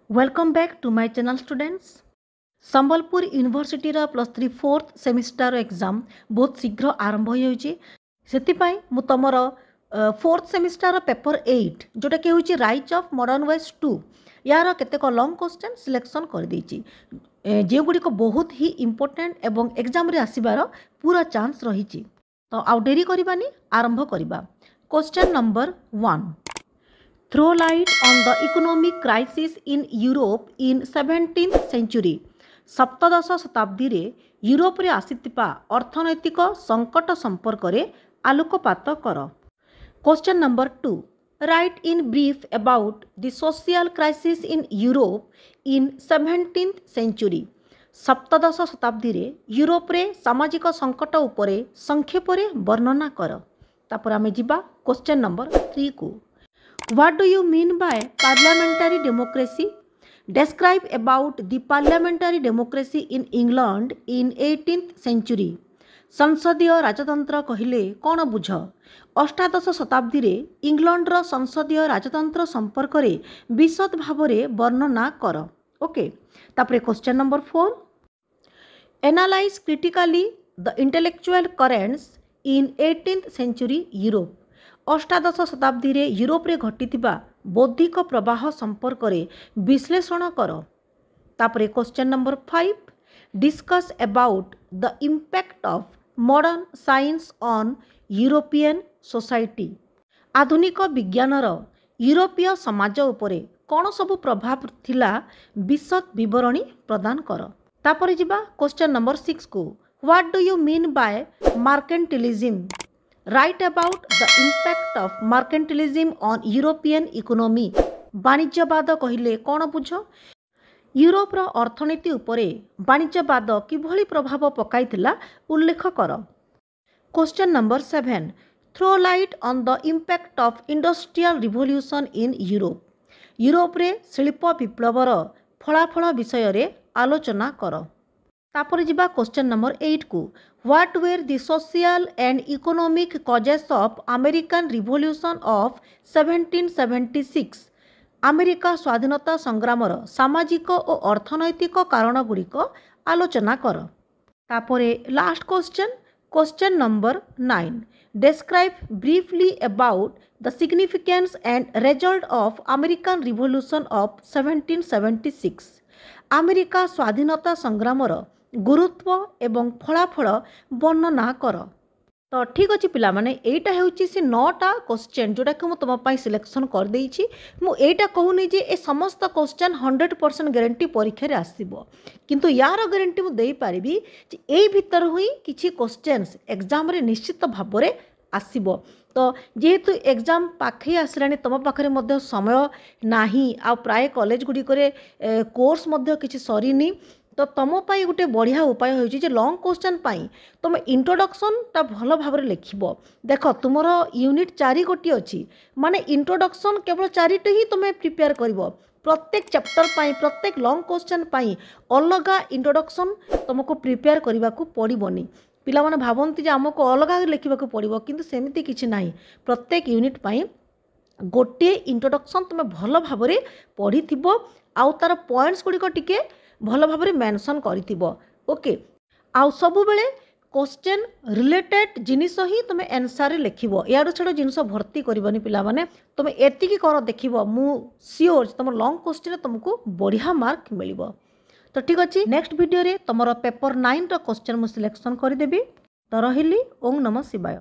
Welcome back to my channel students. Sambalpur university +3 fourth semester exam बहुत शीघ्र आरंभ हो तुमर फोर्थ सेमिस्टर पेपर 8 जोटा कि हूँ राइज ऑफ मॉडर्न वेज 2 यार केतेक लॉन्ग क्वेश्चन सिलेक्शन कर देछि जे गुडी को बहुत ही इंपोर्टेंट एवं एग्जाम रे आसीबार पूरा चांस रही। तो आउ डेरी करबानी आरंभ करबा। Question number 1, throw light on the economic crisis in Europe in 17th century। सप्तदश शताब्दी रे यूरोप रे आसीतिपा अर्थनैतिक संकट संपर्क रे आलोकपात कर। Question number 2, right in brief about the social crisis in Europe in 17th century। सप्तदश शताब्दी रे यूरोप रे सामाजिक संकट उपरे संक्षेप रे वर्णना कर। तापर आमे जिबा क्वेश्चन नंबर 3 को। What do you mean by parliamentary democracy? Describe about the parliamentary democracy in England in 18th century। संसदीय राजतंत्र कहिले कौन बुझ? अष्टादश शताब्दी रे इंग्लैंडर संसदीय राजतंत्र संपर्क रे विशद भाव रे वर्णना कर। ओके, तापरे question number 4, analyse critically the intellectual currents in 18th century Europe. अष्टादश शताब्दी रे यूरोप रे घटितिबा बौद्धिक प्रवाह संपर्क रे विश्लेषण कर। तापरे question number 5, discuss about the impact of modern science on European society. आधुनिक विज्ञानर यूरोपीय समाज उपरे कौन सबु प्रभाव थिला विशद विवरणी प्रदान कर। तापरे जिबा क्वेश्चन नंबर 6 को। What do you mean by mercantilism? Write about the impact of mercantilism on European economy. वाणिज्यवाद कहिले कौन बुझ? यूरोपर अर्थनीति उपरे वाणिज्यवाद किभली प्रभाव पकाइथिला उल्लेख कर। Question number 7, throw light on the impact of industrial revolution in Europe. Europe रे शिल्प विप्लवर फलाफल विषय रे आलोचना कर। तापर जिबा क्वेश्चन नंबर 8 को। What were the social and economic causes of American revolution of 1776। America स्वाधीनता संग्रामर सामाजिक और अर्थनैतिक कारण गुड़िक आलोचना कर। तापरे last question number 9, describe briefly about the significance and result of American revolution of 1776। America स्वाधीनता संग्रामर गुरुत्व एवं फलाफल वर्णना कर। तो ठीक अच्छे पिला माने एटा हेउची से 9टा क्वेश्चन जोटा कि तुम सिलेक्शन कर देइछि। मु एटा कहूनी जे ए समस्त क्वेश्चन 100% गारंटी परीक्षा रे आसीबो, किंतु यार गारंटी मु देई पारिबी जे एई भीतर हुई किछि क्वेश्चंस एग्जाम रे निश्चित भाव रे आसीबो। तो जेहेतु एग्जाम पाखे आसलानी तुम पाखे मध्य समय नाही आ प्राय कॉलेज गुडी करे कोर्स मध्य किछि सरीनी, तो तुम पाई गोटे बढ़िया उपाय होइछि जे लॉन्ग क्वेश्चन पाई तुम इंट्रोडक्शन ता भल भाव रे लिखिबो। देख तुमर यूनिट 4 गोटी अछि माने इंट्रोडक्शन केवल 4टी ही तुम प्रिपेयर करिवो। प्रत्येक चैप्टर पाई प्रत्येक लॉन्ग क्वेश्चन पाई अलगा इंट्रोडक्शन तुमको प्रिपेयर करबा को पड़िबोनी। पिला माने भाबंती जे हमको अलगा लिखिबा को पड़िबो, किंतु सेमिति किछि नाही। प्रत्येक यूनिट पाई गोटे इंट्रोडक्शन तुम भल भाव रे पढ़िथिबो आउ तार पॉइंट्स गुडी को टिके भल भाव में मेंशन करिथिबो। ओके, आउ सबु बेले क्वेश्चन रिलेटेड जिनिस ही तुम आंसर रे लिखिबो। यार छड़ जिनिस भर्ती करबनी पिला माने तुम एतिकी कर देखिबो, मु श्योर तुम लॉन्ग क्वेश्चन तुमको बढ़िया मार्क मिलिबो। तो ठीक अछि, नेक्स्ट वीडियो रे तुमरो पेपर 9 रो क्वेश्चन मु सिलेक्शन कर देबी। तो रहिली। ओम नमः शिवाय।